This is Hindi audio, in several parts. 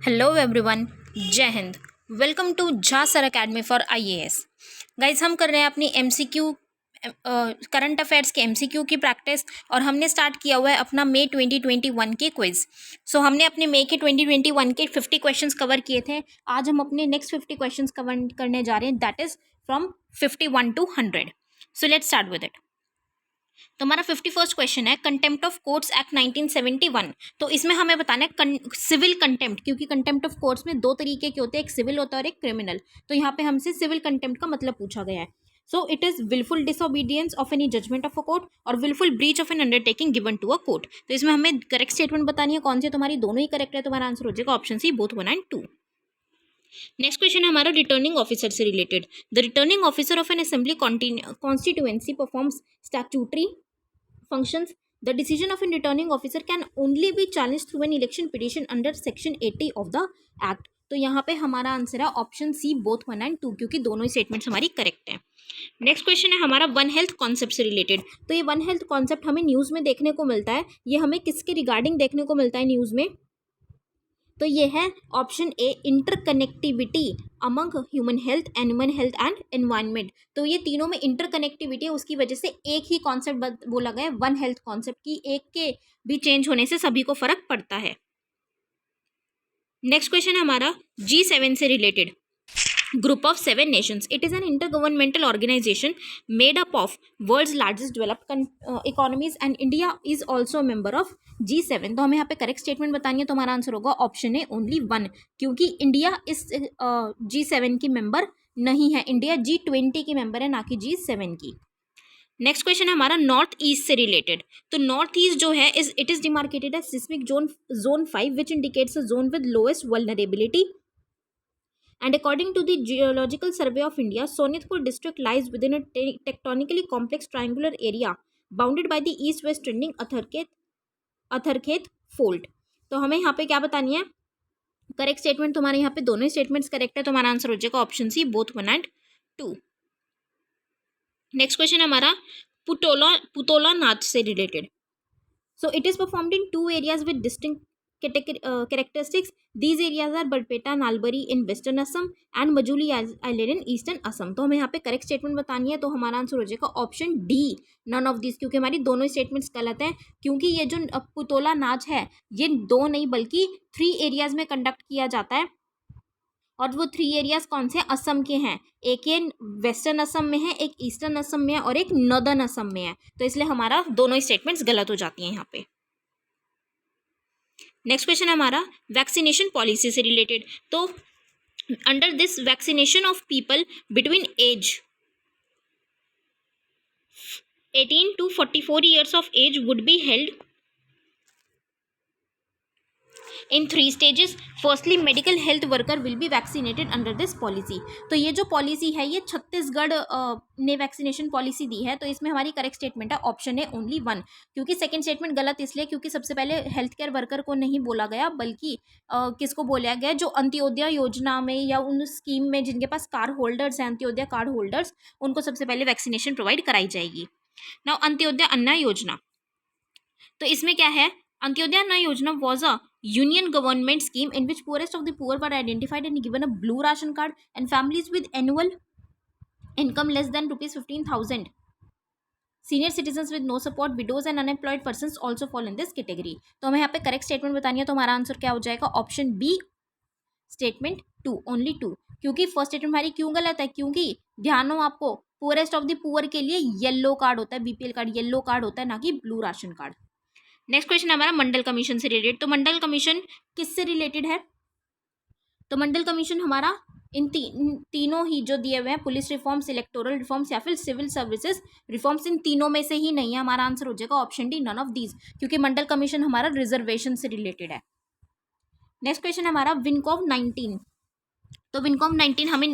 हेलो एवरीवन, जय हिंद। Welcome to Jha sir academy for IAS. Guys, हम कर रहे हैं अपनी एमसीक्यू करंट अफेयर्स के एमसीक्यू की प्रैक्टिस और हमने स्टार्ट किया हुआ है अपना मई 2021 के क्विज। सो हमने अपने मई के 2021 के 50 क्वेश्चंस कवर किए थे। आज हम अपने नेक्स्ट 50 क्वेश्चंस कवर करने जा रहे हैं, that is from 51 to 100। So let's start with it. तो हमारा 51st क्वेश्चन है कंटेम्प्ट ऑफ कोर्ट्स एक्ट 1971। तो इसमें हमें बताना है सिविल कंटेम्प्ट, क्योंकि कंटेम्प्ट ऑफ कोर्ट्स में दो तरीके के होते हैं, एक सिविल होता है और एक क्रिमिनल। तो यहाँ पे हमसे सिविल कंटेम्प्ट का मतलब पूछा गया है। So it is wilful disobedience of any judgment of a court और wilful breach of an undertaking given to a court. तो इसमें हमें करेक्ट स्टेटमेंट बतानी है, कौन से तुम्हारी दोनों ही करेक्ट है। तुम्हारा आंसर हो जाएगा option C, both 1 and 2। Next question है हमारा रिटर्निंग ऑफिसर से related. The returning officer of an assembly constituency performs statutory functions. The decision of a returning officer can only be challenged through an election petition under section 80 of the act। तो यहाँ पे हमारा आंसर है ऑप्शन सी, बोथ 1 and 2, क्योंकि दोनों ही स्टेटमेंट्स हमारी करेक्ट हैं। नेक्स्ट क्वेश्चन है हमारा वन हेल्थ कॉन्सेप्ट से रिलेटेड। तो ये वन हेल्थ कॉन्सेप्ट हमें न्यूज़ में देखने को मिलता है। ये हमें किसके रिगार्डिंग देखने को मिलता है न्यूज़ में? तो ये है option A, interconnectivity among human health, animal health and environment. तो ये तीनों में इंटरकनेक्टिविटी है, उसकी वजह से एक ही कॉन्सेप्ट बोला गया है वन हेल्थ कॉन्सेप्ट की। एक के भी चेंज होने से सभी को फर्क पड़ता है। नेक्स्ट क्वेश्चन है हमारा G7 से related. Group of 7 nations. It is an intergovernmental organization made up of world's largest developed economies and India is also a member of G7। तो हमें यहाँ पे करेक्ट स्टेटमेंट बतानी है। तो हमारा आंसर होगा ऑप्शन ए, ओनली 1, क्योंकि इंडिया इस G7 की मेंबर नहीं है। इंडिया G20 की मेंबर है, ना कि G7 की। नेक्स्ट क्वेश्चन है हमारा नॉर्थ ईस्ट से रिलेटेड। तो नॉर्थ ईस्ट जो है it is demarcated as seismic zone 5 which indicates a zone with lowest vulnerability. And according to the Geological Survey of India, Sonitpur district lies within a tectonically complex triangular area bounded by the east-west trending Atharkhet Fault। तो हमें यहाँ पे क्या बतानी है? करेक्ट स्टेटमेंट तुम्हारे यहाँ पे दोनों ही स्टेटमेंट्स करेक्ट है। तुम्हारा आंसर हो जाएगा option C, both 1 and 2। Next question हमारा पुतोला नाच से related. So it is performed in 2 areas with distinct characteristics. These areas are Barpeta, Nalbari in western Assam and Majuli Island in eastern Assam। तो हमें यहाँ पे करेक्ट स्टेटमेंट बतानी है। तो हमारा आंसर हो जाएगा option D, none of this, क्योंकि हमारी दोनों स्टेटमेंट्स गलत हैं। क्योंकि ये जो पुतोला नाच है ये 2 नहीं बल्कि 3 एरियाज में कंडक्ट किया जाता है, और वो 3 एरियाज कौन से? असम के हैं। एक ये वेस्टर्न असम में है, एक ईस्टर्न असम में है और एक नॉर्दर्न असम में है। तो इसलिए हमारा दोनों ही स्टेटमेंट्स गलत हो जाती हैं यहाँ पे। नेक्स्ट क्वेश्चन है हमारा वैक्सीनेशन पॉलिसी से रिलेटेड। तो under this vaccination of people between age 18 to 44 years of age would be held in 3 stages। Firstly medical health worker will be vaccinated under this policy. तो ये जो पॉलिसी है ये छत्तीसगढ़ ने वैक्सीनेशन पॉलिसी दी है। तो इसमें हमारी करेक्ट स्टेटमेंट है ऑप्शन है ओनली 1, क्योंकि सेकंड स्टेटमेंट गलत इसलिए क्योंकि सबसे पहले हेल्थ केयर वर्कर को नहीं बोला गया, बल्कि किसको बोला गया? जो अंत्योदय योजना में या उन स्कीम में जिनके पास कार्ड होल्डर्स हैं, अंत्योदय कार्ड होल्डर्स, उनको सबसे पहले वैक्सीनेशन प्रोवाइड कराई जाएगी। नाउ अंत्योदय अन्ना योजना, तो इसमें क्या है? अंत्योदय अन्ना योजना was a union government scheme in which poorest of the poor were identified and given a blue ration card, and families with annual income less than rupees 15,000, senior citizens with no support, widows and unemployed persons also fall in this category। तो हमें यहाँ पे करेक्ट स्टेटमेंट बतानी है। तो हमारा आंसर क्या हो जाएगा? Option B, statement 2, only 2। क्योंकि फर्स्ट स्टेटमेंट हमारी क्यों गलत है? क्योंकि ध्यान हो आपको, पोरेस्ट ऑफ द पुअर के लिए येलो कार्ड होता है, बीपीएल कार्ड येलो कार्ड होता है, ना कि blue ration card. Next question हमारा मंडल कमीशन से रिलेटेड। तो मंडल कमीशन किससे रिलेटेड है? तो मंडल कमीशन हमारा इन तीनों ही जो दिए हुए हैं, पुलिस रिफॉर्म्स, इलेक्टोरल रिफॉर्म्स या फिर सिविल सर्विसेज रिफॉर्म्स, इन तीनों में से ही नहीं है। हमारा आंसर हो जाएगा option D, none of these, क्योंकि मंडल कमीशन हमारा रिजर्वेशन से रिलेटेड है। नेक्स्ट क्वेश्चन हमारा विनकॉम 19। तो विनकॉम 19 हमें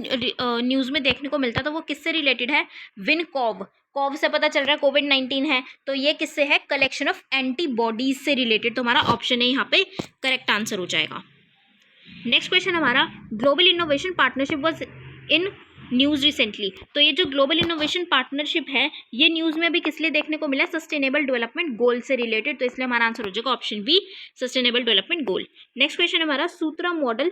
न्यूज़ में देखने को मिलता है, तो वो किससे रिलेटेड है? विनकॉब, कॉब से पता चल रहा है कोविड-19 है, तो ये किससे है? कलेक्शन ऑफ एंटीबॉडीज से रिलेटेड। तो हमारा ऑप्शन है यहाँ पे करेक्ट आंसर हो जाएगा। नेक्स्ट क्वेश्चन हमारा global innovation partnership was in news recently. तो ये जो ग्लोबल इनोवेशन पार्टनरशिप है ये न्यूज़ में अभी किस लिए देखने को मिला, सस्टेनेबल डेवलपमेंट गोल से रिलेटेड, तो इसलिए हमारा आंसर हो जाएगा option B, sustainable development goal. Next question हमारा सूत्रा मॉडल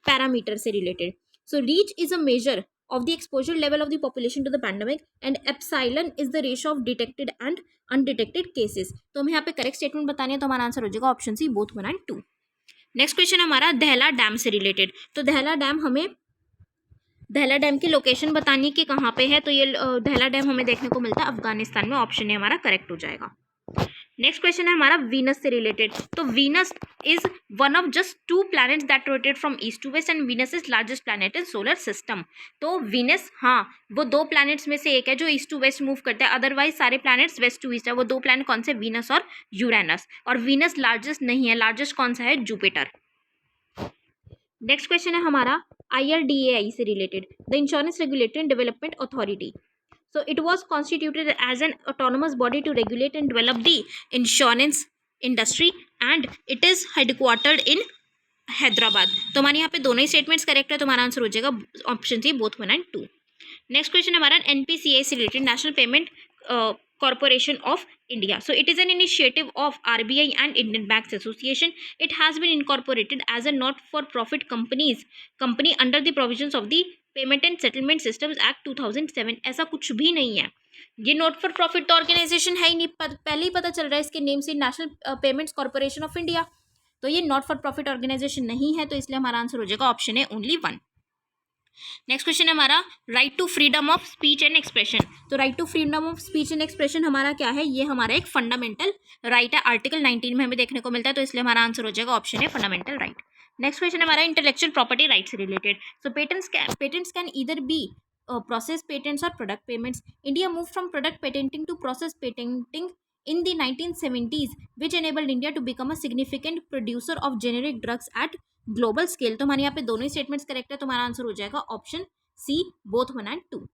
पैरामीटर से related. So reach is a measure of the exposure level of the population to the pandemic and epsilon is the ratio of detected and undetected cases। तो हमें यहाँ पे करेक्ट स्टेटमेंट बतानी है, तो हमारा आंसर हो जाएगा option C, both 1 and 2। Next question हमारा दहला डैम से रिलेटेड। तो दहला डैम हमें दहला डैम की लोकेशन बतानी है कि कहाँ पे है, तो ये दहला डैम हमें देखने को मिलता है अफगानिस्तान में, ऑप्शन ए हमारा करेक्ट हो जाएगा। नेक्स्ट क्वेश्चन है हमारा वीनस से रिलेटेड। तो Venus is one of just 2 planets that rotate from east to west and Venus is largest planet in solar system. तो वीनस, हाँ, वो 2 planets में से एक है जो ईस्ट टू वेस्ट मूव करता है, अदरवाइज सारे प्लैनेट्स वेस्ट टू ईस्ट है। वो 2 planet कौन से, वीनस और यूरेनस, और वीनस लार्जेस्ट नहीं है, लार्जेस्ट कौन सा है, जुपिटर। नेक्स्ट क्वेश्चन है हमारा IRDAI से related, the insurance regulatory and development authority. So it was constituted as an autonomous body to regulate and develop the insurance industry and it is headquartered in Hyderabad. तो हमारे यहाँ पे दोनों ही स्टेटमेंट्स करेक्ट है, तो हमारा आंसर हो जाएगा option C, both 1 and 2। Next question हमारा NPCI से related, National Payment Corporation of India. So it is an initiative of RBI and Indian Banks Association. It has been incorporated as a not for profit company under the provisions of the payment and settlement systems act 2007। ऐसा कुछ भी नहीं है, ये नॉट फॉर प्रॉफिट ऑर्गेनाइजेशन है ही नहीं, पहले ही पता चल रहा है इसके नेम से, national payments corporation of India. तो ये नॉट फॉर प्रॉफिट ऑर्गेनाइजेशन नहीं है, तो इसलिए हमारा आंसर हो जाएगा ऑप्शन है ओनली 1। नेक्स्ट क्वेश्चन है हमारा right to freedom of speech and expression. तो right to freedom of speech and expression हमारा क्या है, ये हमारा एक फंडामेंटल राइट है, आर्टिकल 19 में हमें देखने को मिलता है, तो इसलिए हमारा आंसर हो जाएगा ऑप्शन है फंडामेंटल राइट। नेक्स्ट क्वेश्चन हमारा इंटेलेक्चुअल प्रॉपर्टी राइट से related. So patents can either be process patents or product payments. India moved from product patenting to process patenting in the 1970s, which enabled India to become a significant producer of generic drugs at global scale। तो हमारे यहाँ पे दोनों ही स्टेटमेंट्स करेक्ट है, तो हमारा आंसर हो जाएगा option C, both 1 and 2।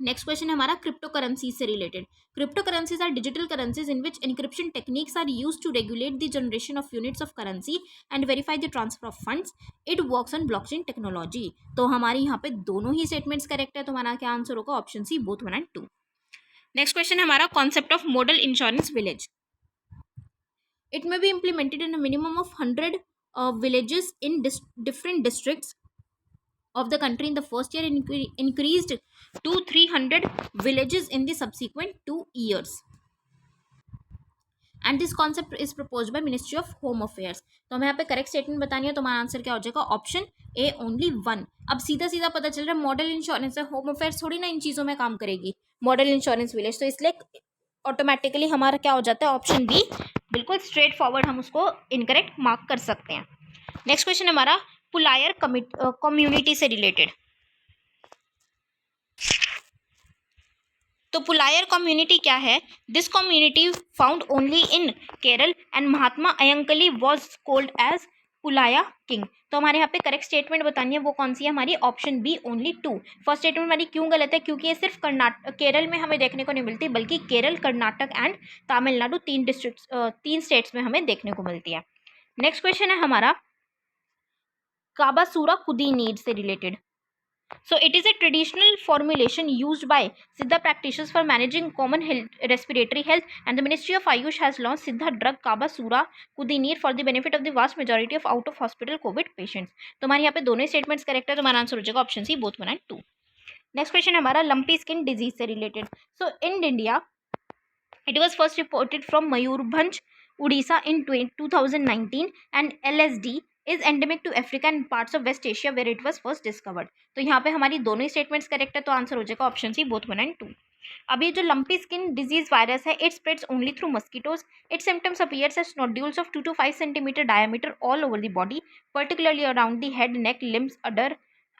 Next question है हमारा क्रिप्टो करेंसीज से related. Crypto currencies are digital currencies in which encryption techniques are use to regulate the generation of units of currency and verify the transfer of funds. It works on blockchain technology. तो हमारे यहाँ पे दोनों ही स्टेटमेंट्स करेक्ट है, तो हमारा क्या आंसर होगा, option C, both 1 and 2। Next question है हमारा concept of model insurance village. It may be implemented in a minimum of 100 villages in different districts of the country in the first year, increased to 300 villages in the subsequent 2 years, and this concept is proposed by Ministry of Home Affairs। तो हमें यहाँ पे करेक्ट स्टेटमेंट बतानी है, तो हमारा आंसर क्या हो जाएगा, ऑप्शन ए, ओनली 1। अब सीधा सीधा पता चल रहा है मॉडल इंश्योरेंस है, होम अफेयर्स थोड़ी ना इन चीज़ों में काम करेगी, मॉडल इंश्योरेंस विलेज, तो इसलिए ऑटोमेटिकली हमारा क्या हो जाता है, ऑप्शन बी, बिल्कुल स्ट्रेट फॉरवर्ड हम उसको इनकरेक्ट मार्क कर सकते हैं। नेक्स्ट क्वेश्चन हमारा पुलायर कम्युनिटी से रिलेटेड। तो पुलायर कम्युनिटी क्या है, this community found only in Kerala and Mahatma Ayyankali was called as Pulaya king. तो हमारे यहाँ पे करेक्ट स्टेटमेंट बतानी है, वो कौन सी है, हमारी option B, only 2। First statement हमारी क्यों गलत है, क्योंकि ये सिर्फ केरल में हमें देखने को नहीं मिलती, बल्कि केरल, कर्नाटक एंड तमिलनाडु 3 स्टेट्स में हमें देखने को मिलती है। नेक्स्ट क्वेश्चन है हमारा काबासूरा कुदीनीर से related. So it is a traditional formulation used by Siddha practitioners for managing common respiratory health, and the Ministry of Ayush has launched Siddha drug Kabasura Kudineer for the benefit of the vast majority of out of hospital COVID patients। तो हमारे यहाँ पे दोनों स्टेटमेंट्स करेक्ट है, तो हमारा आंसर हो जाएगा option C, both 1 and 2। Next question हमारा लंपी स्किन डिजीज से related. So in India it was first reported from Mayurbhanj Orissa in 2019 and LSD is endemic to Africa and parts of west Asia where it was first discovered. तो यहाँ पे हमारी दोनों ही स्टेटमेंट्स करेक्ट है, तो आंसर हो जाएगा ऑप्शन सी, बोथ 1 and 2। अब ये जो लंपी स्किन डिजीज वायरस है, it spreads only through mosquitoes. It symptoms appears as nodules of 2 to 5 centimeter diameter all over the body, particularly around the head, neck, limbs, udder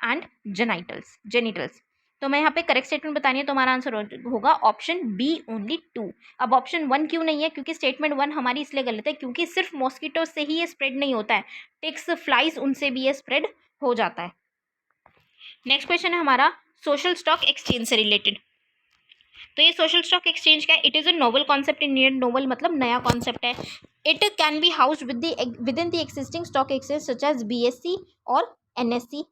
and genitals। तो मैं यहाँ पे करेक्ट स्टेटमेंट बतानी है, तो हमारा आंसर होगा ऑप्शन बी, ओनली 2। अब ऑप्शन 1 क्यों नहीं है, क्योंकि स्टेटमेंट 1 हमारी इसलिए गलत है क्योंकि सिर्फ मॉस्किटो से ही ये स्प्रेड नहीं होता है, टिक्स, फ्लाइज, उनसे भी ये स्प्रेड हो जाता है। नेक्स्ट क्वेश्चन है हमारा सोशल स्टॉक एक्सचेंज से रिलेटेड। तो ये सोशल स्टॉक एक्सचेंज क्या है, it is a novel concept in Indian, novel मतलब नया कॉन्सेप्ट है। It can be housed within the existing stock exchange such as BSE और NSE।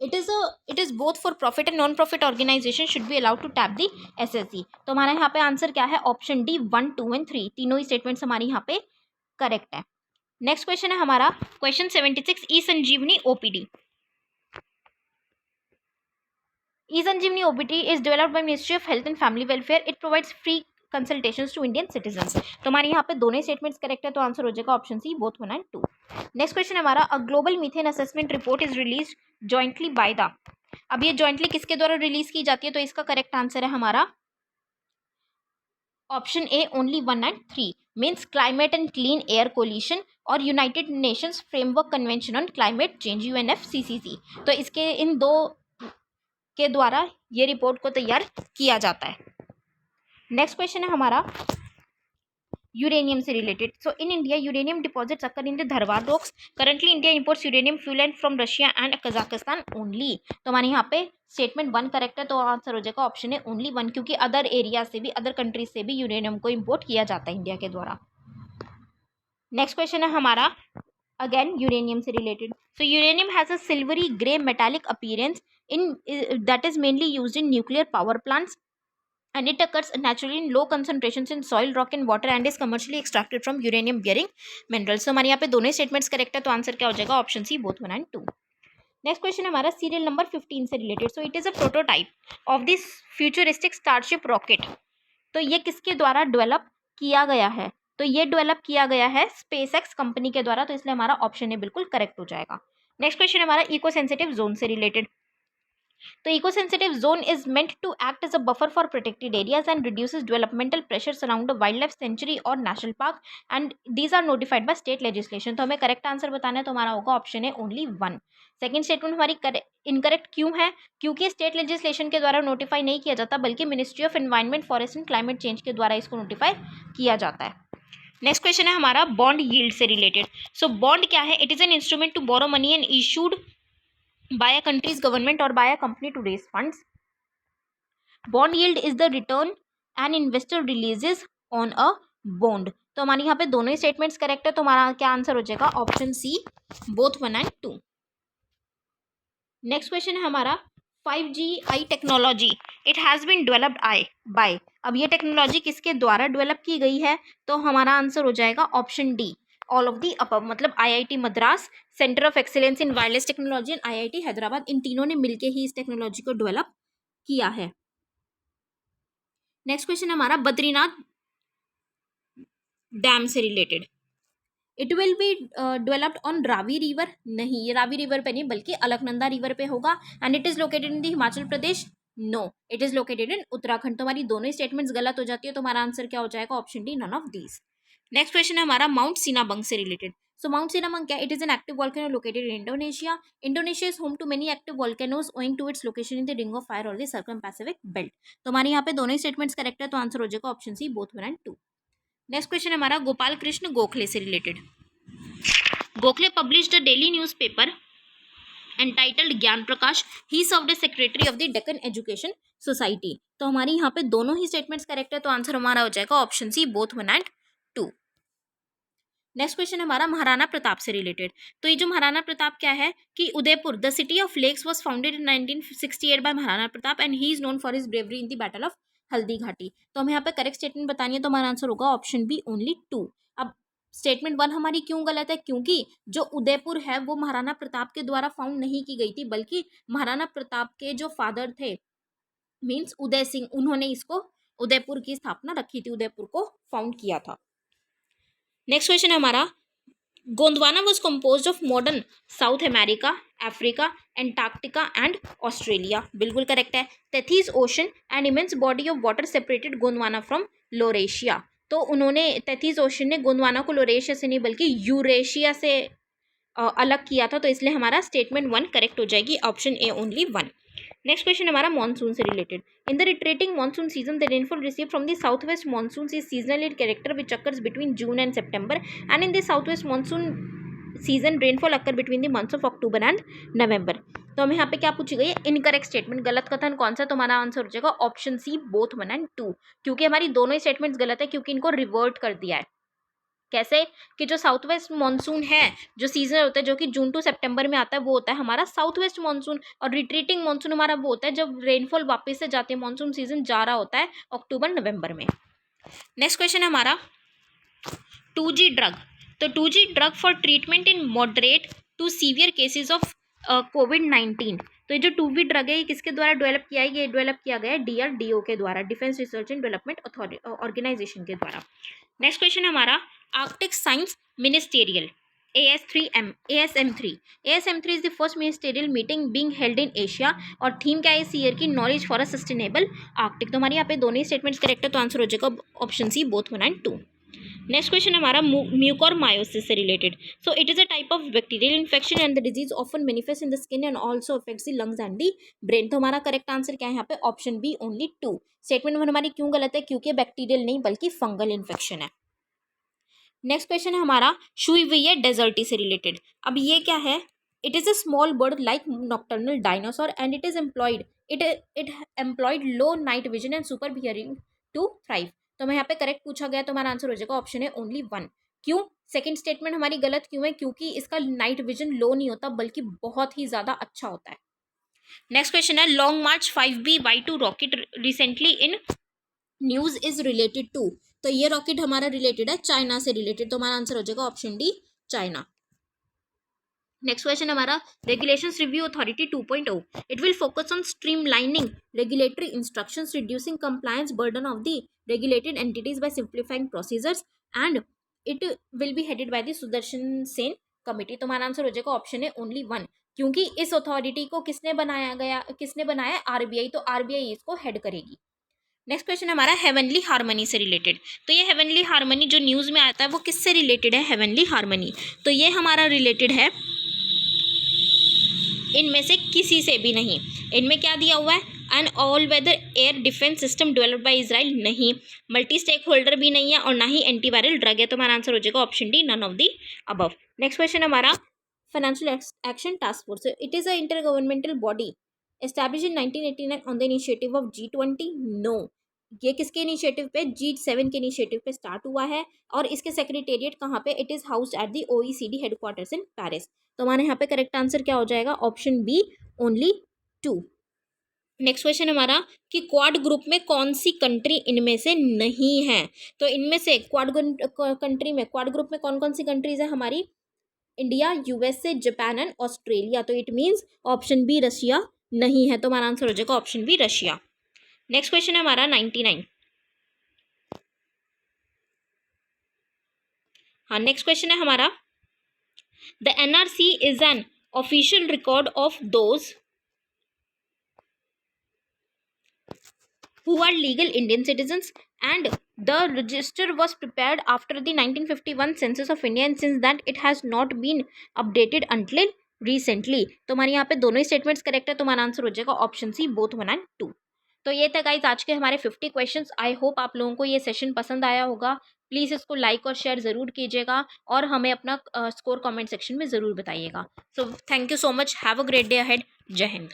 It is both for profit and non profit organisation should be allowed to tap the SSC. तो हमारा यहाँ पे आंसर क्या है, ऑप्शन डी 1, 2 एंड 3 तीनों ही स्टेटमेंट्स हमारी यहाँ पे करेक्ट है। नेक्स्ट क्वेश्चन है हमारा question 76, e Sanjeevani OPD. E Sanjeevani OPD is developed by ministry of health and family welfare. It provides free consultations to Indian citizens. तो हमारे यहाँ पे दोनों स्टेटमेंट्स करेक्ट है, तो आंसर हो जाएगा option C both 1 and 2। Next question हमारा, a global methane assessment report is release jointly by the. अब ये जॉइंटली किसके द्वारा रिलीज की जाती है, तो इसका करेक्ट आंसर है हमारा option A only 1 and 3 means Climate and Clean Air Coalition और United Nations Framework Convention on Climate Change UNFCCC. तो इसके इन दो के द्वारा ये रिपोर्ट को तैयार किया जाता है। नेक्स्ट क्वेश्चन है हमारा यूरेनियम से related. So in India uranium deposits occur in the Dharwar rocks. Currently India imports uranium fuel and from Russia and Kazakhstan only. तो हमारे यहाँ पे स्टेटमेंट 1 करेक्ट है, तो आंसर हो जाएगा ऑप्शन है ओनली 1, क्योंकि अदर एरिया से भी, अदर कंट्रीज से भी यूरेनियम को इम्पोर्ट किया जाता है इंडिया के द्वारा। नेक्स्ट क्वेश्चन है हमारा अगेन यूरेनियम से related. So uranium has a silvery grey metallic appearance in that is mainly used in nuclear power plants and it occurs naturally in low concentrations in soil, rock and water and is commercially extracted from uranium bearing minerals। तो हमारे यहाँ पे दोनों स्टेटमेंट्स करेक्ट है, तो आंसर क्या हो जाएगा option C both 1 and 2। Next question हमारा सीरियल नंबर 15 से related. So it is a prototype of this futuristic starship rocket. तो ये किसके द्वारा डेवलप किया गया है, तो ये डेवलप किया गया है स्पेसएक्स कंपनी के द्वारा, तो इसलिए हमारा ऑप्शन ए बिल्कुल करेक्ट हो जाएगा। नेक्स्ट क्वेश्चन हमारा इको सेंसिटिव जोन से रिलेटेड। तो eco sensitive zone is meant to act as a buffer for protected areas and reduces developmental pressures around a wildlife sanctuary और national park and these are notified by state legislation. तो हमें करेक्ट आंसर बताना है, तो हमारा होगा ऑप्शन है ओनली 1। सेकंड स्टेटमेंट हमारी इनकरेक्ट क्यों है, क्योंकि स्टेट लेजिस्लेशन के द्वारा नोटिफाई नहीं किया जाता, बल्कि ministry of environment forest and climate change के द्वारा इसको नोटिफाई किया जाता है। नेक्स्ट क्वेश्चन है हमारा बॉन्ड यील्ड से रिलेटेड। सो बॉन्ड क्या है, it is an instrument to borrow money and issued by a country's government or by a company to raise funds. Bond yield is the return an investor releases on a bond। तो हमारे यहाँ पे दोनों ही स्टेटमेंट्स करेक्ट है, तो हमारा क्या आंसर हो जाएगा option C both 1 and 2। Next question है हमारा 5G technology it has been developed by. अब ये टेक्नोलॉजी किसके द्वारा डेवलप की गई है, तो हमारा आंसर हो जाएगा option D all of the above, मतलब IIT Madras, centre of excellence in wireless technology and IIT Hyderabad, इन तीनों ने मिलकर ही इस टेक्नोलॉजी को डेवलप किया है। नेक्स्ट क्वेश्चन हमारा बद्रीनाथ डैम से related. It will be developed on Ravi river. नहीं, ये रावी रिवर पे नहीं बल्कि अलकनंदा रिवर पे होगा। And it is located in the Himachal Pradesh. No, it is located in Uttarakhand. तो हमारी दोनों स्टेटमेंट्स गलत हो जाती है, तो हमारा आंसर क्या हो जाएगा option D none of these. Next question है हमारा माउंट सिनाबंग से रिलेटेड। सो माउंट सिनाबंग क्या, it is an active volcano located in Indonesia. Indonesia is home to many active volcanoes owing to its location in the ring of fire और द सर्कम पैसिफिक बेल्ट। तो हमारे यहाँ पे दोनों ही स्टेटमेंट्स करेक्ट है, तो आंसर हो जाएगा option C both 1 and 2। Next question हमारा गोपाल कृष्ण गोखले से related. Gokhale published a daily newspaper entitled Gyan Prakash. He served as secretary of the Deccan Education Society. तो हमारी यहाँ पे दोनों ही स्टेटमेंट्स करेक्ट है, तो आंसर हमारा हो जाएगा option C both 1 and 2। Next question हमारा महाराणा प्रताप से रिलेटेड। तो ये जो महाराणा प्रताप क्या है कि Udaipur the city of lakes was founded in 1968 by Maharana Pratap and he is known for his bravery in the battle of Haldi Ghati. तो हमें यहाँ पे करेक्ट स्टेटमेंट बतानी है, तो हमारा आंसर होगा ऑप्शन बी ओनली 2। अब स्टेटमेंट 1 हमारी क्यों गलत है, क्योंकि जो उदयपुर है वो महाराणा प्रताप के द्वारा फाउंड नहीं की गई थी, बल्कि महाराणा प्रताप के जो फादर थे मीन्स उदय सिंह, उन्होंने इसको उदयपुर की स्थापना रखी थी, उदयपुर को फाउंड किया था। नेक्स्ट क्वेश्चन है हमारा Gondwana was compose of modern South America, Africa, Antarctica and Australia. बिल्कुल करेक्ट है। Tethys ocean and immense body of water separated Gondwana from Laurasia. तो उन्होंने तेथीज ओशन ने गोंडवाना को लोरेशिया से नहीं बल्कि यूरेशिया से अलग किया था, तो इसलिए हमारा स्टेटमेंट 1 करेक्ट हो जाएगी, option A only 1। Next question हमारा मानसून से related. In the retreating monsoon season the rainfall receive from the south west monsoon is seasonal in character which occurs between June and September and in the south west monsoon season rainfall occur between the months of October and November. तो हमें यहाँ पे क्या पूछी गई है, इनकरेक्ट स्टेटमेंट, गलत कथन कौन सा, तो हमारा आंसर हो जाएगा ऑप्शन सी बोथ 1 एंड 2, क्योंकि हमारी दोनों ही स्टेटमेंट्स गलत है, क्योंकि इनको रिवर्ट कर दिया है। कैसे कि जो साउथ वेस्ट मानसून है, जो सीजन होता है जो कि जून टू सितंबर में आता है, वो होता है हमारा साउथ वेस्ट मानसून। और रिट्रीटिंग मानसून हमारा वो होता है जब रेनफॉल वापस से जाती है, मानसून सीजन जा रहा होता है अक्टूबर नवंबर में। नेक्स्ट क्वेश्चन है हमारा 2G ड्रग। तो 2G drug for treatment in moderate to severe cases of COVID. तो ये जो 2V ड्रग है ये किसके द्वारा डेवलप किया है? ये डेवलप किया गया है DRDO के द्वारा, defence research and development organisation के द्वारा। नेक्स्ट क्वेश्चन है हमारा Arctic science ministerial ASM3। ASM3 is the first ministerial meeting being held in Asia, और थीम क्या है इस ईयर की? Knowledge for a sustainable Arctic. तो हमारे यहाँ पे दोनों ही स्टेटमेंट्स करेक्ट है, तो आंसर हो जाएगा option C, both 1 and 2। Next question हमारा म्यूकोरमायोसिस से related. So it is a type of bacterial infection and the disease often manifest in the skin and also affects the lungs and the brain. तो हमारा करेक्ट आंसर क्या है यहाँ पे? Option B, only 2। स्टेटमेंट हमारी क्यों गलत है? क्योंकि बैक्टीरियल नहीं बल्कि फंगल इन्फेक्शन है। नेक्स्ट क्वेश्चन है हमारा शुइविया डेजर्टी से रिलेटेड। अब ये क्या है? It is a small bird like nocturnal dinosaur and it is it employed low night vision and super hearing to thrive. तो मैं यहाँ पे करेक्ट पूछा गया तो हमारा आंसर हो जाएगा ऑप्शन है ओनली 1। क्यों सेकंड स्टेटमेंट हमारी गलत क्यों है? क्योंकि इसका नाइट विजन लो नहीं होता बल्कि बहुत ही ज्यादा अच्छा होता है। नेक्स्ट क्वेश्चन है Long March 5B/2 rocket recently in news is related to. तो ये रॉकेट हमारा रिलेटेड है चाइना से रिलेटेड, तो हमारा आंसर हो जाएगा option D, China. Next question हमारा Regulations Review Authority 2.0। It will focus on streamlining regulatory instructions, reducing compliance burden of the regulated entities by simplifying procedures and it will be headed by the Sudarshan Sen committee. तो हमारा आंसर हो जाएगा ऑप्शन है ओनली 1, क्योंकि इस अथॉरिटी को किसने बनाया? आरबीआई, तो आरबीआई इसको हेड करेगी। नेक्स्ट क्वेश्चन हमारा हेवनली हार्मनी से रिलेटेड। तो ये हेवनली हार्मनी जो न्यूज़ में आता है वो किससे रिलेटेड है? हेवनली हार्मनी, तो ये हमारा रिलेटेड है इनमें से किसी से भी नहीं। इनमें क्या दिया हुआ है? An all weather air defence system developed by Israel, नहीं। मल्टी स्टेक होल्डर भी नहीं है, और ना ही एंटीवायरल ड्रग है। तो हमारा आंसर हो जाएगा option D, none of the above. Next question हमारा Financial Action Task Force. It is a intergovernmental body establish in 1989 on the initiative of G20। No, ये किसके इनिशिएटिव पे? G7 के इनिशिएटिव पे स्टार्ट हुआ है, और इसके सेक्रेटेरिएट कहाँ पे? It is housed at the OECD headquarters in Paris. तो हमारे यहाँ पे करेक्ट आंसर क्या हो जाएगा? Option B, only 2। Next question हमारा कि क्वाड ग्रुप में कौन सी कंट्री इनमें से नहीं है? तो इनमें से क्वाड ग्रुप में कौन कौन सी कंट्रीज है हमारी? India, USA, Japan and Australia. तो it means option B, Russia नहीं है। तो हमारा आंसर हो जाएगा option B, Russia. Next question है हमारा 99। हाँ, नेक्स्ट क्वेश्चन है हमारा the NRC is an official record of those who are legal Indian citizens, and the register was prepared after the 1951 census of India, and since that it has not been updated until recently। तो हमारे यहाँ पे दोनों ही स्टेटमेंट्स करेक्ट है, तो हमारा आंसर हो जाएगा ऑप्शन सी, बोथ 1 and 2। तो ये था गाइज आज के हमारे 50 क्वेश्चंस। आई होप आप लोगों को ये सेशन पसंद आया होगा। प्लीज़ इसको लाइक और शेयर ज़रूर कीजिएगा, और हमें अपना स्कोर कमेंट सेक्शन में ज़रूर बताइएगा। So thank you so much, have a great day ahead. जय हिंद।